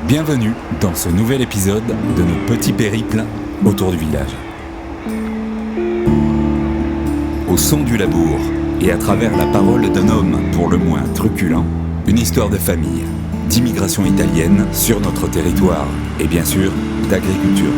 Bienvenue dans ce nouvel épisode de nos petits périples autour du village. Au son du labour et à travers la parole d'un homme pour le moins truculent, une histoire de famille, d'immigration italienne sur notre territoire et bien sûr d'agriculture.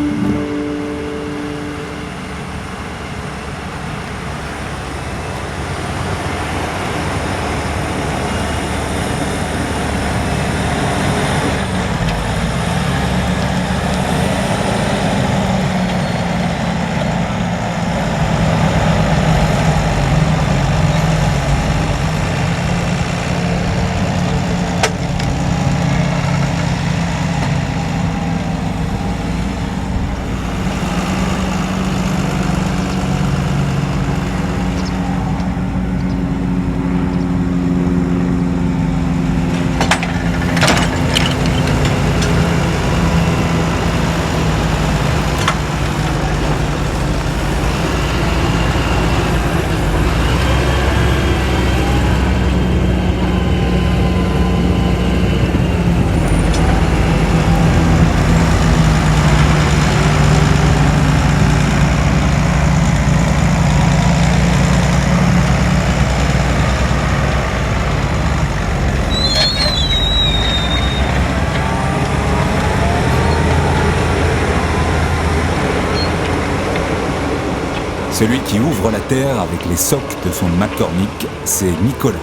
Celui qui ouvre la terre avec les socs de son McCormick, c'est Nicolas.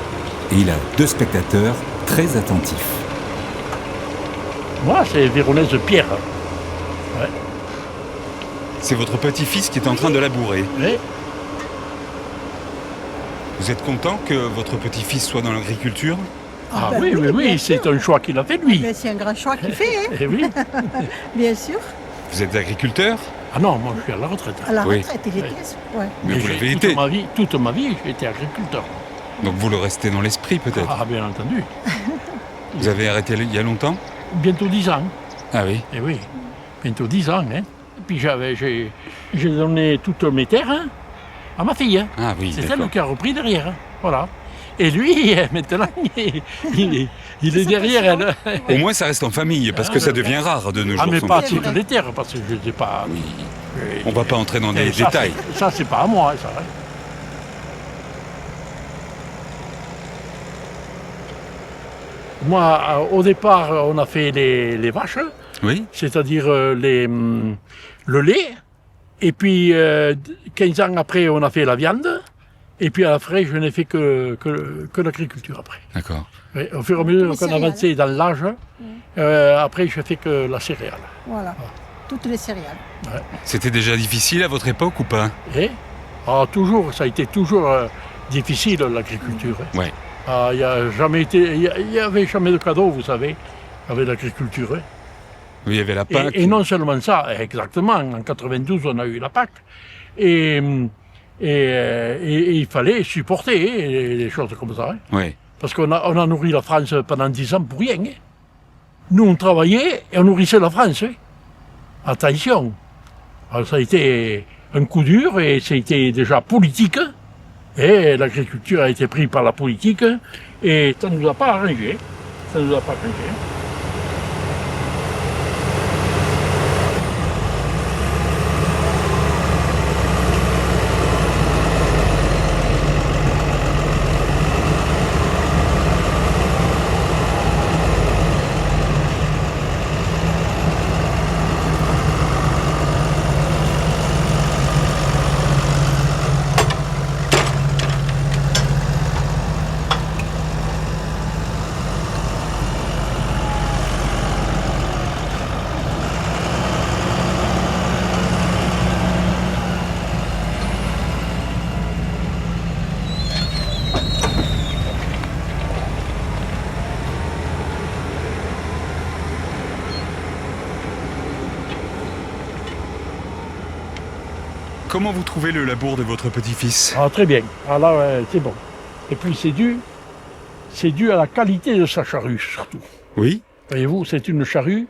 Et il a deux spectateurs très attentifs. Moi, c'est Véronèse Pierre. Ouais. C'est votre petit-fils qui est en train de labourer. Oui. Vous êtes content que votre petit-fils soit dans l'agriculture ? Ah ben oui, c'est un choix qu'il a fait lui. Mais c'est un grand choix qu'il fait, hein. Eh oui. Bien sûr. Vous êtes agriculteur ? Ah non, moi je suis à la retraite. À la Oui. retraite, il était. Ouais. Mais vous l'avez toute été. Toute ma vie, j'ai été agriculteur. Donc vous le restez dans l'esprit peut-être. Ah, bien entendu. Vous avez arrêté il y a longtemps ? Bientôt 10 ans. Ah oui. Eh oui, bientôt 10 ans. Hein. Et puis j'ai donné toutes mes terres hein, à ma fille. Hein. Ah oui, C'est d'accord. elle qui a repris derrière. Hein. Voilà. Et lui, maintenant, il est derrière elle. Au moins ça reste en famille, parce que ça devient rare de nos jours. Ah mais sans pas doute. toutes les terres, parce que je ne sais pas... Oui. On va pas entrer dans des ça, détails. Ça, c'est pas à moi, ça. Hein. Moi, au départ, on a fait les vaches, Oui. c'est-à-dire le lait. Et puis, 15 ans après, on a fait la viande. Et puis après, je n'ai fait que l'agriculture après. D'accord. Oui, au fur et à mesure qu'on céréales. avançait dans l'âge, après, je fais que la céréale. Voilà. Toutes les céréales. C'était déjà difficile à votre époque ou pas ? Et toujours, ça a été toujours difficile l'agriculture. Hein. Ouais. Il n'y avait jamais de cadeau, vous savez, avec l'agriculture. Hein. Oui, il y avait la PAC. Et non seulement ça, exactement, en 92, on a eu la PAC. Et il fallait supporter hein, les choses comme ça. Hein. Oui. Parce qu'on a nourri la France pendant 10 ans pour rien. Hein. Nous, on travaillait et on nourrissait la France. Hein. Attention. Alors, ça a été un coup dur et c'était déjà politique. Et l'agriculture a été prise par la politique et ça ne nous a pas arrangé. Ça ne nous a pas arrangé. Comment vous trouvez le labour de votre petit-fils ? Ah, très bien. Ah là, c'est bon. Et puis c'est dû à la qualité de sa charrue, surtout. Oui. Voyez-vous, c'est une charrue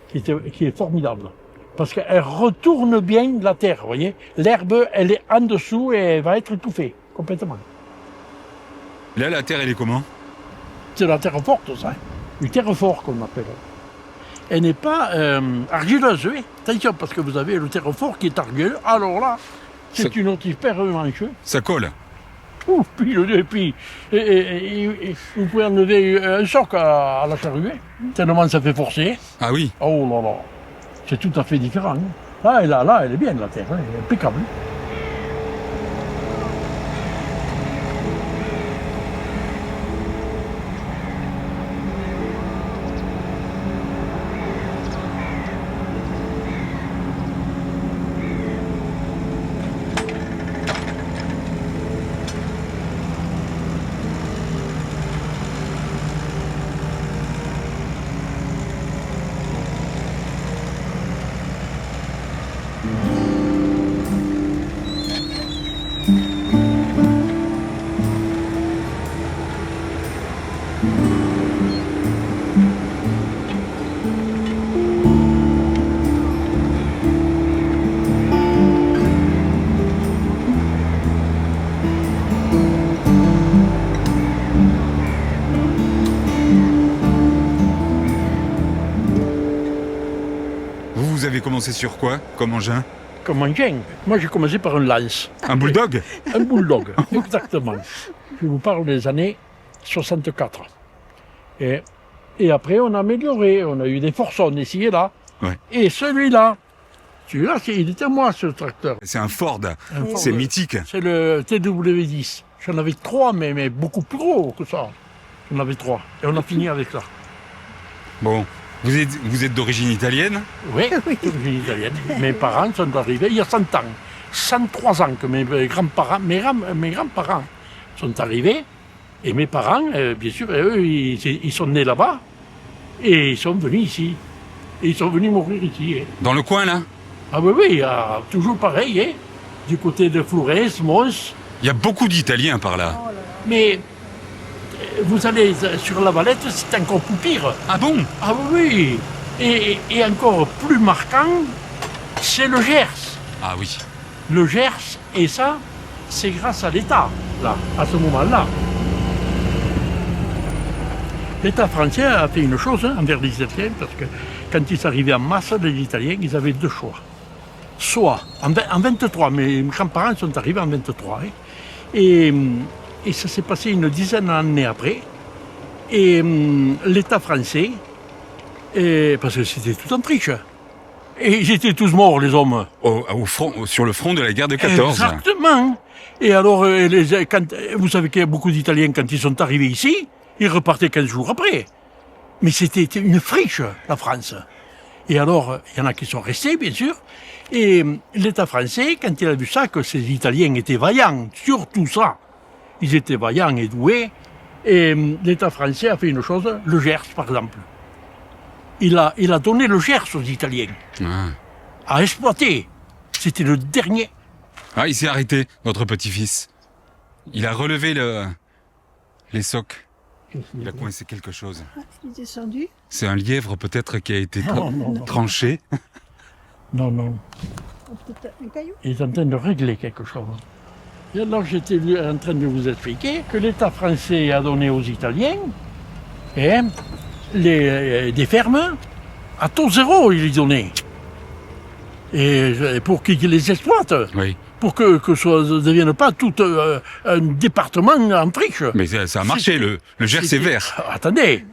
qui est formidable. Parce qu'elle retourne bien la terre, vous voyez. L'herbe, elle est en dessous et elle va être étouffée, complètement. Là, la terre, elle est comment? C'est la terre forte, ça. Du terre fort, qu'on appelle. Elle n'est pas argileuse, oui. Attention, parce que vous avez le terre fort qui est argileux. Alors là, c'est Ça- une autre manche. Ça colle. Ouf, puis vous pouvez enlever un soc à la charrue, tellement ça fait forcer. Ah oui. Oh là là, c'est tout à fait différent. Là, elle est bien, la terre, elle est impeccable. Vous avez commencé sur quoi, comme engin? Comme un chien. Moi, j'ai commencé par un lance, Un bulldog? un bulldog, exactement. Je vous parle des années 64. Et après, on a amélioré, on a eu des forçons ici et là. Ouais. Et celui-là, il était à moi, ce tracteur. C'est un Ford. Un Ford. C'est mythique. C'est le TW10. J'en avais 3, mais beaucoup plus gros que ça. J'en avais 3. Et on a fini avec ça. Bon, vous êtes d'origine italienne? Oui, d'origine italienne. Mes parents sont arrivés il y a 100 ans. 103 ans que mes grands-parents sont arrivés. Et mes parents, bien sûr, eux, ils sont nés là-bas. Et ils sont venus ici. Et ils sont venus mourir ici. Hein. Dans le coin, là? Ah oui, toujours pareil. Hein. Du côté de Flourens, Mons. Il y a beaucoup d'Italiens par là. Mais vous allez sur la Valette, c'est encore plus pire. Ah bon? Ah oui. Et encore plus marquant, c'est le Gers. Ah oui. Le Gers, et ça, c'est grâce à l'État, là, à ce moment-là. L'État français a fait une chose envers les Italiens, parce que quand ils arrivaient en masse, les Italiens, ils avaient deux choix. Soit, en 23, mes grands-parents sont arrivés en 23, hein, et ça s'est passé une dizaine d'années après, et l'État français, parce que c'était tout en triche, et ils étaient tous morts, les hommes. Sur le front de la guerre de 14. Exactement. Et alors, vous savez qu'il y a beaucoup d'Italiens, quand ils sont arrivés ici, ils repartaient 15 jours après. Mais c'était une friche, la France. Et alors, il y en a qui sont restés, bien sûr. Et l'État français, quand il a vu ça, que ces Italiens étaient vaillants, surtout ça, ils étaient vaillants et doués, et l'État français a fait une chose, le Gers, par exemple. Il a donné le Gers aux Italiens, à exploiter. C'était le dernier. Ah, il s'est arrêté, votre petit-fils. Il a relevé les socs. Il a coincé quelque chose. Il est descendu. C'est un lièvre peut-être qui a été Non. tranché. Non. Peut-être un caillou. Il est en train de régler quelque chose. Et alors j'étais en train de vous expliquer que l'État français a donné aux Italiens des fermes à taux zéro, il les donnait. Et pour qu'ils les exploitent. Oui. Pour que ça ne devienne pas tout un département en friche. Mais ça a marché, le Gers est vert. Attendez,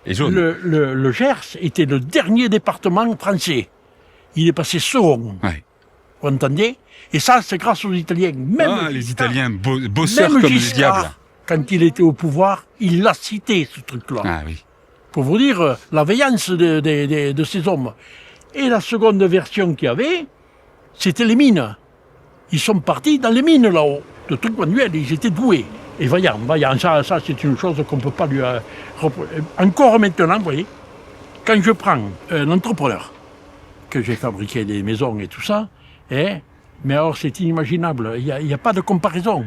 Et jaune. le Gers était le dernier département français. Il est passé second. Ouais. Vous entendez? Et ça, c'est grâce aux Italiens. Même Les Giscard, Italiens bosseurs même comme le Giscard, diable. quand il était au pouvoir, il l'a cité, ce truc-là. Ah oui. Pour vous dire la veillance de ces hommes. Et la seconde version qu'il y avait, c'était les mines. Ils sont partis dans les mines là-haut, de trucs manuels, ils étaient doués. Et vaillants, ça c'est une chose qu'on ne peut pas lui... Encore maintenant, vous voyez, quand je prends un entrepreneur, que j'ai fabriqué des maisons et tout ça, mais alors c'est inimaginable, il n'y a pas de comparaison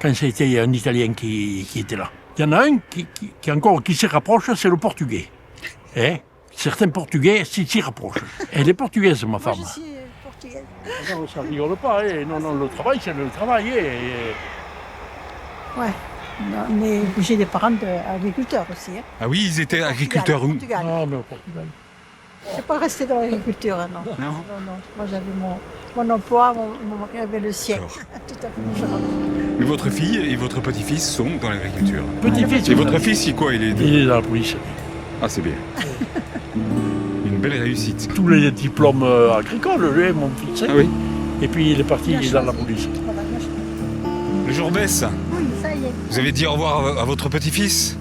quand c'était un Italien qui était là. Il y en a un qui s'y rapproche, c'est le Portugais. Certains Portugais s'y rapprochent. Elle est portugaise, ma femme. Moi, je suis portugaise. Non, ça ne rigole pas. Non, le travail, c'est le travail. Ouais. Non, mais j'ai des parents agriculteurs aussi. Hein. Ah oui, ils étaient agriculteurs où? Portugal. Non, mais au Portugal. Je ne suis pas restée dans l'agriculture, non. Non. Non. Moi, j'avais mon emploi, mon mari avait le sien. D'accord. Tout à fait différent. Mais votre fille et votre petit-fils sont dans l'agriculture. Petit-fils, Et votre fils, c'est quoi? Il est il est dans la police. Ah, c'est bien. Une belle réussite. Tous les diplômes agricoles, lui, mon fils. hein. Ah oui. Et puis il est parti Il a dans la choisi. police. Voilà, il a choisi. Le jour baisse. Oui, ça y est. Vous avez dit au revoir à votre petit-fils?